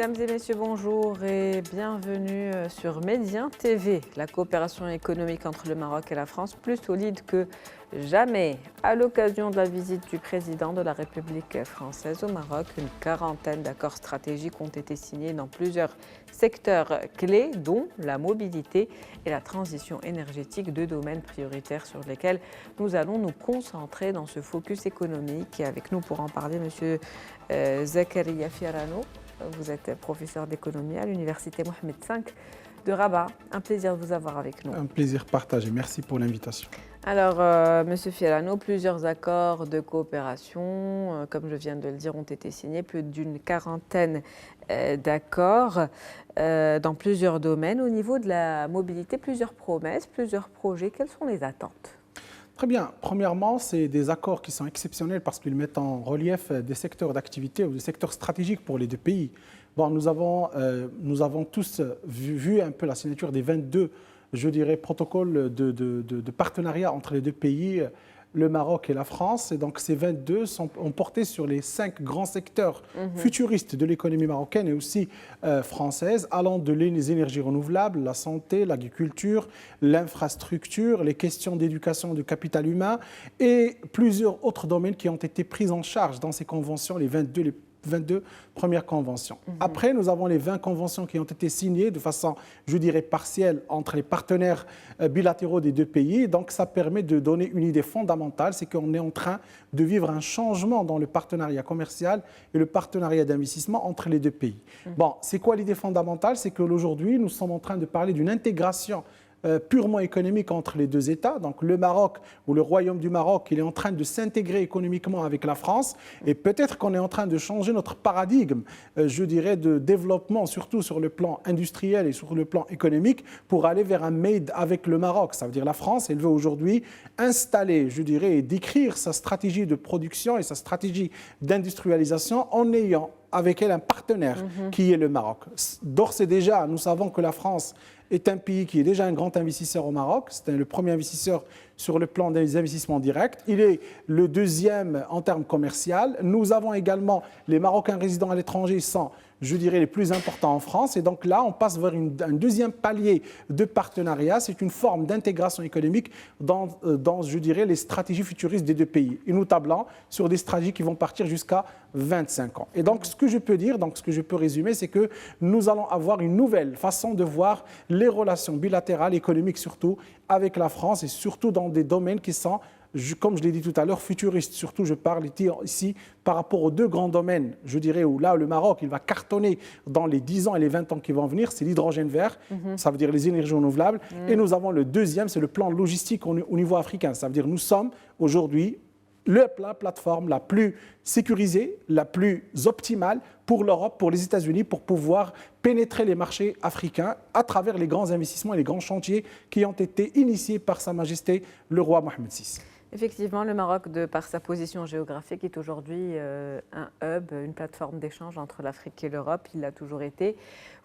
Mesdames et messieurs, bonjour et bienvenue sur Médien TV. La coopération économique entre le Maroc et la France plus solide que jamais. À l'occasion de la visite du président de la République française au Maroc, une quarantaine d'accords stratégiques ont été signés dans plusieurs secteurs clés, dont la mobilité et la transition énergétique, deux domaines prioritaires sur lesquels nous allons nous concentrer dans ce focus économique. Et avec nous pour en parler, Monsieur Zakaria Fiarano. Vous êtes professeur d'économie à l'université Mohamed V de Rabat. Un plaisir de vous avoir avec nous. Un plaisir partagé. Merci pour l'invitation. Alors, Monsieur Fiarano, plusieurs accords de coopération, comme je viens de le dire, ont été signés. Plus d'une quarantaine d'accords dans plusieurs domaines. Au niveau de la mobilité, plusieurs promesses, plusieurs projets. Quelles sont les attentes ? Très bien. Premièrement, c'est des accords qui sont exceptionnels parce qu'ils mettent en relief des secteurs d'activité ou des secteurs stratégiques pour les deux pays. Bon, nous avons tous vu un peu la signature des 22, je dirais, protocoles de partenariat entre les deux pays, le Maroc et la France. Et donc ces 22 ont porté sur les 5 grands secteurs futuristes de l'économie marocaine et aussi française, allant de les énergies renouvelables, la santé, l'agriculture, l'infrastructure, les questions d'éducation du capital humain et plusieurs autres domaines qui ont été pris en charge dans ces conventions, les 22 premières conventions. Après, nous avons les 20 conventions qui ont été signées de façon, je dirais, partielle entre les partenaires bilatéraux des deux pays. Donc, ça permet de donner une idée fondamentale, c'est qu'on est en train de vivre un changement dans le partenariat commercial et le partenariat d'investissement entre les deux pays. Bon, c'est quoi l'idée fondamentale? C'est qu'aujourd'hui, nous sommes en train de parler d'une intégration purement économique entre les deux États. Donc le Maroc ou le Royaume du Maroc, il est en train de s'intégrer économiquement avec la France et peut-être qu'on est en train de changer notre paradigme, je dirais, de développement, surtout sur le plan industriel et sur le plan économique, pour aller vers un made avec le Maroc. Ça veut dire la France, elle veut aujourd'hui installer, je dirais, et décrire sa stratégie de production et sa stratégie d'industrialisation en ayant avec elle un partenaire qui est le Maroc. D'ores et déjà, nous savons que la France est un pays qui est déjà un grand investisseur au Maroc. C'est le premier investisseur sur le plan des investissements directs. Il est le deuxième en termes commerciaux. Nous avons également les Marocains résidant à l'étranger sont, je dirais, les plus importants en France. Et donc là, on passe vers un deuxième palier de partenariat. C'est une forme d'intégration économique dans, je dirais, les stratégies futuristes des deux pays. Et nous tablons sur des stratégies qui vont partir jusqu'à 25 ans. Et donc, ce que je peux dire, ce que je peux résumer, c'est que nous allons avoir une nouvelle façon de voir les relations bilatérales, économiques surtout, avec la France et surtout dans des domaines qui sont, comme je l'ai dit tout à l'heure, futuristes. Surtout, je parle ici par rapport aux deux grands domaines, je dirais, où là, le Maroc, il va cartonner dans les 10 ans et les 20 ans qui vont venir, c'est l'hydrogène vert, ça veut dire les énergies renouvelables. Et nous avons le deuxième, c'est le plan logistique au niveau africain. Ça veut dire nous sommes aujourd'hui la plateforme la plus sécurisée, la plus optimale pour l'Europe, pour les États-Unis, pour pouvoir pénétrer les marchés africains à travers les grands investissements et les grands chantiers qui ont été initiés par Sa Majesté le roi Mohamed VI. Effectivement, le Maroc, de par sa position géographique, est aujourd'hui un hub, une plateforme d'échange entre l'Afrique et l'Europe. Il l'a toujours été.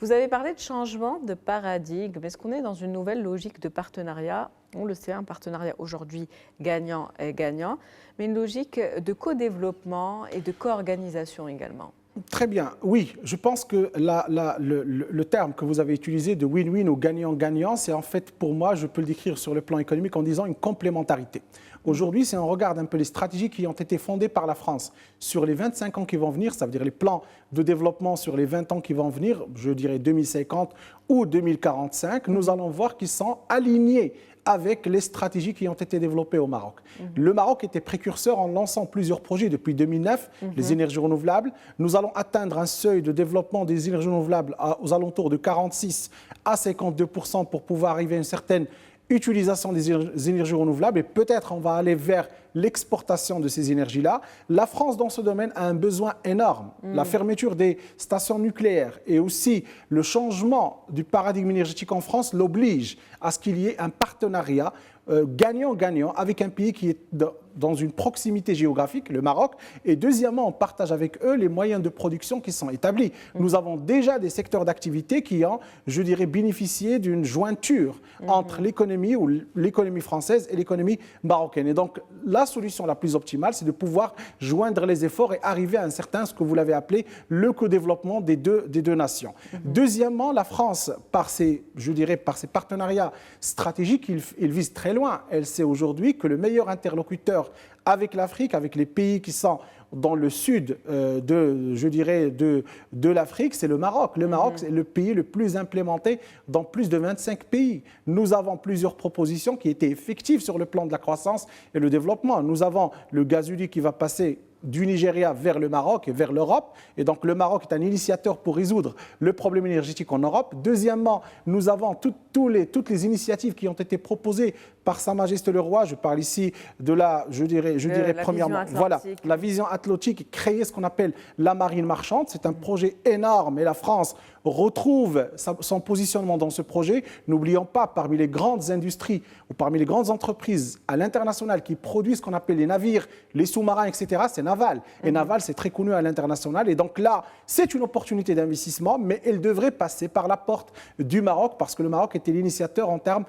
Vous avez parlé de changement de paradigme. Est-ce qu'on est dans une nouvelle logique de partenariat? On le sait, un partenariat aujourd'hui gagnant et gagnant, mais une logique de co-développement et de co-organisation également. Très bien, oui. Je pense que le terme que vous avez utilisé de win-win ou gagnant-gagnant, c'est en fait, pour moi, je peux le décrire sur le plan économique en disant une complémentarité. Aujourd'hui, si on regarde un peu les stratégies qui ont été fondées par la France sur les 25 ans qui vont venir, ça veut dire les plans de développement sur les 20 ans qui vont venir, je dirais 2050 ou 2045, nous allons voir qu'ils sont alignés avec les stratégies qui ont été développées au Maroc. Le Maroc était précurseur en lançant plusieurs projets depuis 2009, les énergies renouvelables. Nous allons atteindre un seuil de développement des énergies renouvelables aux alentours de 46 à 52% pour pouvoir arriver à une certaine utilisation des énergies renouvelables et peut-être on va aller vers l'exportation de ces énergies-là. La France, dans ce domaine, a un besoin énorme. La fermeture des stations nucléaires et aussi le changement du paradigme énergétique en France l'oblige à ce qu'il y ait un partenariat gagnant-gagnant avec un pays qui est dans une proximité géographique, le Maroc, et deuxièmement, on partage avec eux les moyens de production qui sont établis. Nous avons déjà des secteurs d'activité qui ont, je dirais, bénéficié d'une jointure entre l'économie ou l'économie française et l'économie marocaine. Et donc là, la solution la plus optimale, c'est de pouvoir joindre les efforts et arriver à un certain, ce que vous l'avez appelé, le co-développement des deux nations. Deuxièmement, la France, par ses partenariats stratégiques, il vise très loin. Elle sait aujourd'hui que le meilleur interlocuteur avec l'Afrique, avec les pays qui sont dans le sud de l'Afrique, c'est le Maroc. Le Maroc, c'est le pays le plus implémenté dans plus de 25 pays. Nous avons plusieurs propositions qui étaient effectives sur le plan de la croissance et le développement. Nous avons le gazoulis qui va passer du Nigeria vers le Maroc et vers l'Europe. Et donc le Maroc est un initiateur pour résoudre le problème énergétique en Europe. Deuxièmement, nous avons toutes les initiatives qui ont été proposées par Sa Majesté le Roi. Je parle ici de la premièrement, voilà, la vision atlantique, créer ce qu'on appelle la marine marchande. C'est un projet énorme et la France retrouve son positionnement dans ce projet. N'oublions pas, parmi les grandes industries ou parmi les grandes entreprises à l'international qui produisent ce qu'on appelle les navires, les sous-marins, etc., c'est Naval. Et Naval, c'est très connu à l'international. Et donc là, c'est une opportunité d'investissement, mais elle devrait passer par la porte du Maroc parce que le Maroc était l'initiateur en termes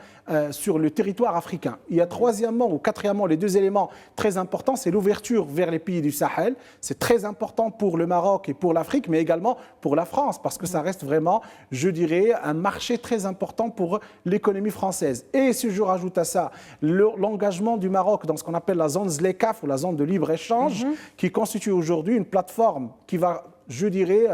sur le territoire africain. Il y a troisièmement ou quatrièmement, les deux éléments très importants, c'est l'ouverture vers les pays du Sahel. C'est très important pour le Maroc et pour l'Afrique, mais également pour la France parce que ça reste vraiment, je dirais, un marché très important pour l'économie française. Et si je rajoute à ça l'engagement du Maroc dans ce qu'on appelle la zone ZLECAf ou la zone de libre-échange, qui constitue aujourd'hui une plateforme qui va, je dirais,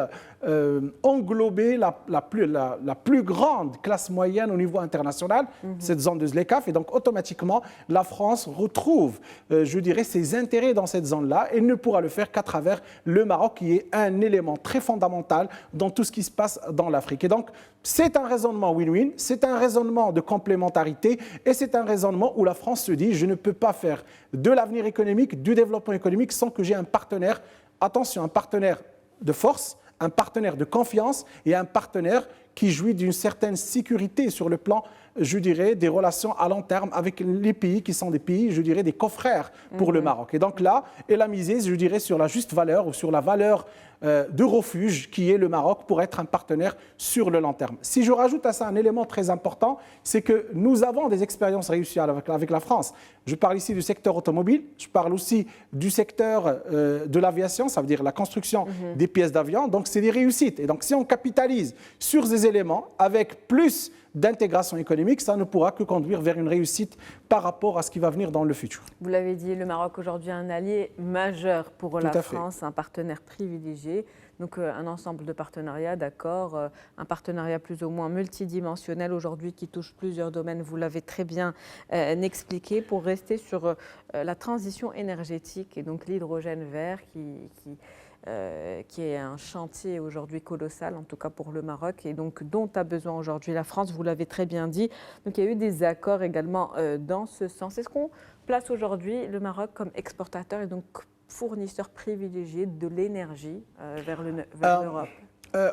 englober la plus grande classe moyenne au niveau international, cette zone de ZLECAf. Et donc, automatiquement, la France retrouve, je dirais, ses intérêts dans cette zone-là. Elle ne pourra le faire qu'à travers le Maroc, qui est un élément très fondamental dans tout ce qui se passe dans l'Afrique. Et donc, c'est un raisonnement win-win, c'est un raisonnement de complémentarité et c'est un raisonnement où la France se dit « je ne peux pas faire de l'avenir économique, du développement économique sans que j'ai un partenaire, attention, un partenaire de force, un partenaire de confiance et un partenaire qui jouit d'une certaine sécurité sur le plan, je dirais, des relations à long terme avec les pays qui sont des pays, je dirais, des confrères pour le Maroc. Et donc là, elle a misé, je dirais, sur la juste valeur ou sur la valeur de refuge qui est le Maroc pour être un partenaire sur le long terme. Si je rajoute à ça un élément très important, c'est que nous avons des expériences réussies avec la France. Je parle ici du secteur automobile, je parle aussi du secteur de l'aviation, ça veut dire la construction des pièces d'avion. Donc c'est des réussites. Et donc si on capitalise sur ces éléments avec plus d'intégration économique, ça ne pourra que conduire vers une réussite par rapport à ce qui va venir dans le futur. Vous l'avez dit, le Maroc aujourd'hui est un allié majeur pour la France, un partenaire privilégié. Donc un ensemble de partenariats, d'accord, un partenariat plus ou moins multidimensionnel aujourd'hui qui touche plusieurs domaines, vous l'avez très bien expliqué, pour rester sur la transition énergétique et donc l'hydrogène vert qui est un chantier aujourd'hui colossal, en tout cas pour le Maroc, et donc dont a besoin aujourd'hui la France, vous l'avez très bien dit. Donc il y a eu des accords également dans ce sens. Est-ce qu'on place aujourd'hui le Maroc comme exportateur et donc fournisseur privilégié de l'énergie vers l'Europe?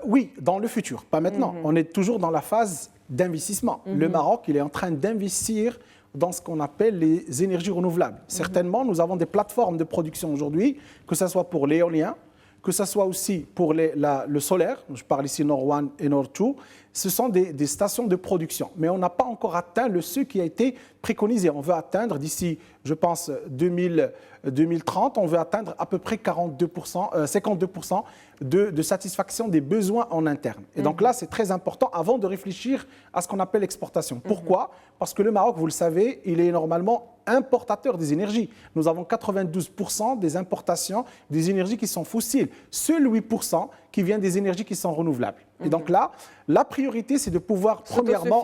Oui, dans le futur, pas maintenant. On est toujours dans la phase d'investissement. Le Maroc, il est en train d'investir dans ce qu'on appelle les énergies renouvelables. Certainement, nous avons des plateformes de production aujourd'hui, que ce soit pour l'éolien, que ce soit aussi pour le solaire, je parle ici Nord 1 et Nord 2, ce sont des stations de production. Mais on n'a pas encore atteint le seuil qui a été préconisé. On veut atteindre d'ici, je pense, 2030, on veut atteindre à peu près 52% de satisfaction des besoins en interne. Et donc là, c'est très important avant de réfléchir à ce qu'on appelle l'exportation. Pourquoi ? Parce que le Maroc, vous le savez, il est normalement importateur des énergies. Nous avons 92% des importations des énergies qui sont fossiles. Seul 8% qui vient des énergies qui sont renouvelables. Et donc là, la priorité, c'est de pouvoir, premièrement,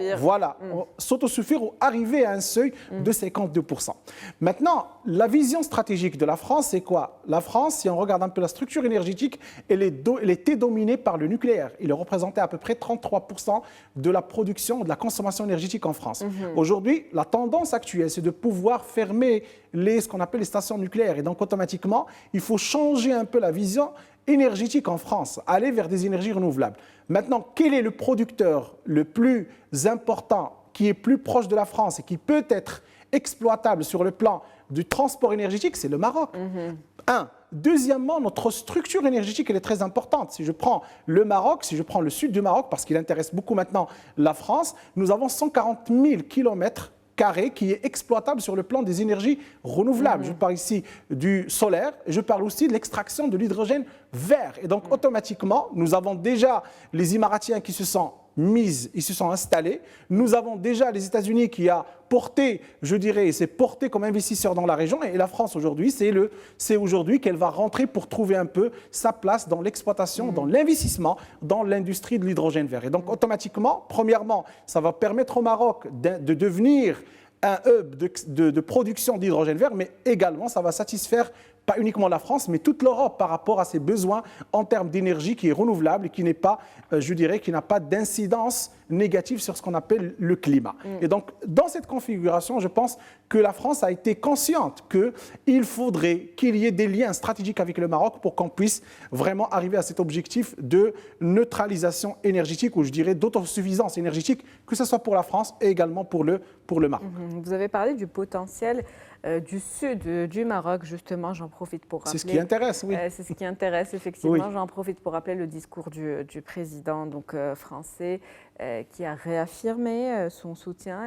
s'autosuffire ou arriver à un seuil de 52%. Maintenant, la vision stratégique de la France, c'est quoi? La France, si on regarde un peu la structure énergétique, elle était dominée par le nucléaire. Il représentait à peu près 33% de la production, de la consommation énergétique en France. Aujourd'hui, la tendance actuelle, c'est de pouvoir fermer ce qu'on appelle les stations nucléaires. Et donc, automatiquement, il faut changer un peu la vision énergétique en France, aller vers des énergies renouvelables. Maintenant, quel est le producteur le plus important, qui est plus proche de la France et qui peut être exploitable sur le plan du transport énergétique? C'est le Maroc. Deuxièmement, notre structure énergétique, elle est très importante. Si je prends le Maroc, si je prends le sud du Maroc, parce qu'il intéresse beaucoup maintenant la France, nous avons 140 000 kilomètres carré qui est exploitable sur le plan des énergies renouvelables. Je parle ici du solaire, je parle aussi de l'extraction de l'hydrogène vert. Et donc, automatiquement, nous avons déjà les Émiratiens qui se sont ils se sont installés. Nous avons déjà les États-Unis qui a porté, je dirais, s'est porté comme investisseur dans la région. Et la France aujourd'hui, c'est aujourd'hui qu'elle va rentrer pour trouver un peu sa place dans l'exploitation, dans l'investissement, dans l'industrie de l'hydrogène vert. Et donc, automatiquement, premièrement, ça va permettre au Maroc de devenir un hub de production d'hydrogène vert, mais également, ça va satisfaire pas uniquement la France, mais toute l'Europe par rapport à ses besoins en termes d'énergie qui est renouvelable et qui n'est pas, je dirais, qui n'a pas d'incidence négative sur ce qu'on appelle le climat. Et donc, dans cette configuration, je pense que la France a été consciente qu'il faudrait qu'il y ait des liens stratégiques avec le Maroc pour qu'on puisse vraiment arriver à cet objectif de neutralisation énergétique ou je dirais d'autosuffisance énergétique, que ce soit pour la France et également pour le Maroc. Vous avez parlé du potentiel du sud du Maroc, justement, j'en profite pour rappeler. C'est ce qui intéresse, oui. C'est ce qui intéresse, effectivement. Oui. J'en profite pour rappeler le discours du président français qui a réaffirmé son soutien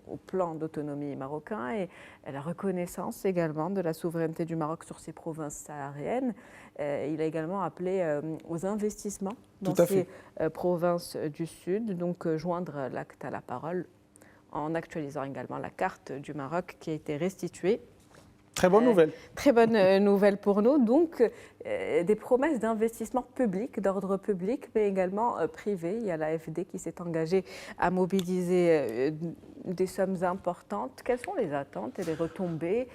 au plan d'autonomie marocain et la reconnaissance également de la souveraineté du Maroc sur ses provinces sahariennes. Il a également appelé aux investissements dans ces provinces du sud, donc joindre l'acte à la parole, en actualisant également la carte du Maroc qui a été restituée. Très bonne nouvelle. Très bonne nouvelle pour nous. Donc, des promesses d'investissement public, d'ordre public, mais également privé. Il y a l'AFD qui s'est engagée à mobiliser des sommes importantes. Quelles sont les attentes et les retombées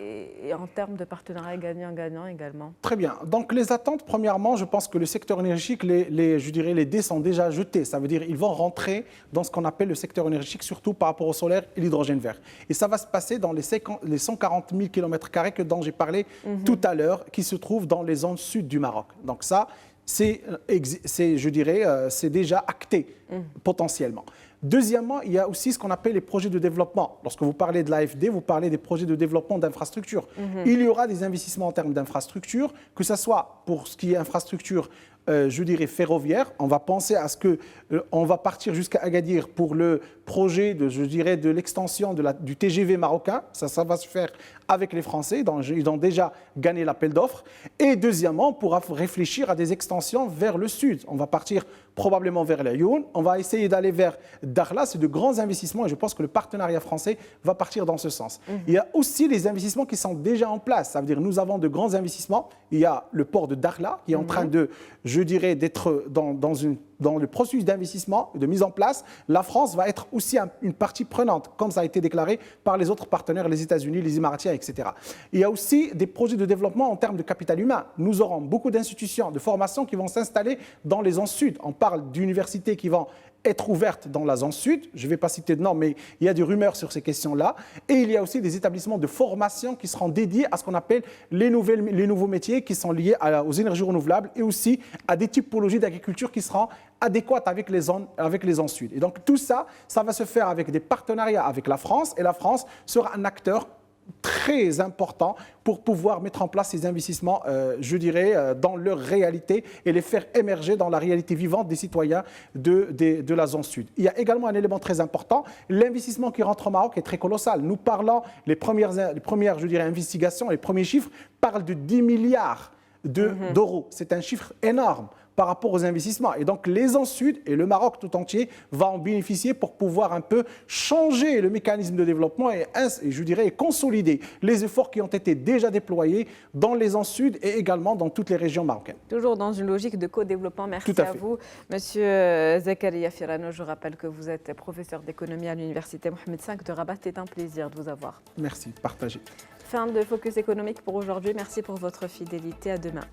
et en termes de partenariat gagnant-gagnant également? Très bien. Donc les attentes, premièrement, je pense que le secteur énergétique, je dirais, les dés sont déjà jetés. Ça veut dire qu'ils vont rentrer dans ce qu'on appelle le secteur énergétique, surtout par rapport au solaire et l'hydrogène vert. Et ça va se passer dans les 140 000 km² dont j'ai parlé tout à l'heure, qui se trouvent dans les zones sud du Maroc. Donc ça, je dirais, c'est déjà acté potentiellement. Deuxièmement, il y a aussi ce qu'on appelle les projets de développement. Lorsque vous parlez de l'AFD, vous parlez des projets de développement d'infrastructures. Il y aura des investissements en termes d'infrastructures, que ce soit pour ce qui est infrastructure, je dirais ferroviaire. On va penser à ce qu'on va partir jusqu'à Agadir pour le projet de l'extension du TGV marocain. Ça va se faire avec les Français. Ils ont déjà gagné l'appel d'offres. Et deuxièmement, on pourra réfléchir à des extensions vers le sud. On va partir probablement vers Laayoune. On va essayer d'aller vers Dakhla. C'est de grands investissements et je pense que le partenariat français va partir dans ce sens. Il y a aussi les investissements qui sont déjà en place. Ça veut dire nous avons de grands investissements. Il y a le port de Dakhla qui est en train de, je dirais, d'être dans le processus d'investissement, de mise en place. La France va être aussi une partie prenante, comme ça a été déclaré par les autres partenaires, les États-Unis, les Émiratiens, etc. Il y a aussi des projets de développement en termes de capital humain. Nous aurons beaucoup d'institutions de formation qui vont s'installer dans les zones sud. On parle d'universités qui vont être ouvertes dans la zone sud. Je ne vais pas citer de nom, mais il y a des rumeurs sur ces questions-là. Et il y a aussi des établissements de formation qui seront dédiés à ce qu'on appelle les nouveaux métiers qui sont liés aux énergies renouvelables et aussi à des typologies d'agriculture qui seront adéquates avec les zones sud. Et donc tout ça, ça va se faire avec des partenariats avec la France et la France sera un acteur très important pour pouvoir mettre en place ces investissements, je dirais, dans leur réalité et les faire émerger dans la réalité vivante des citoyens de la zone sud. Il y a également un élément très important, l'investissement qui rentre au Maroc est très colossal. Nous parlons, les premières je dirais, investigations, les premiers chiffres parlent de 10 milliards d'euros. C'est un chiffre énorme par rapport aux investissements. Et donc, les zones sud et le Maroc tout entier va en bénéficier pour pouvoir un peu changer le mécanisme de développement et je dirais, consolider les efforts qui ont été déjà déployés dans les zones sud et également dans toutes les régions marocaines. Toujours dans une logique de co-développement. Merci à vous. Monsieur Zakaria Firano, je rappelle que vous êtes professeur d'économie à l'Université Mohamed V de Rabat. C'est un plaisir de vous avoir. Merci, partagez. Fin de Focus économique pour aujourd'hui. Merci pour votre fidélité. À demain.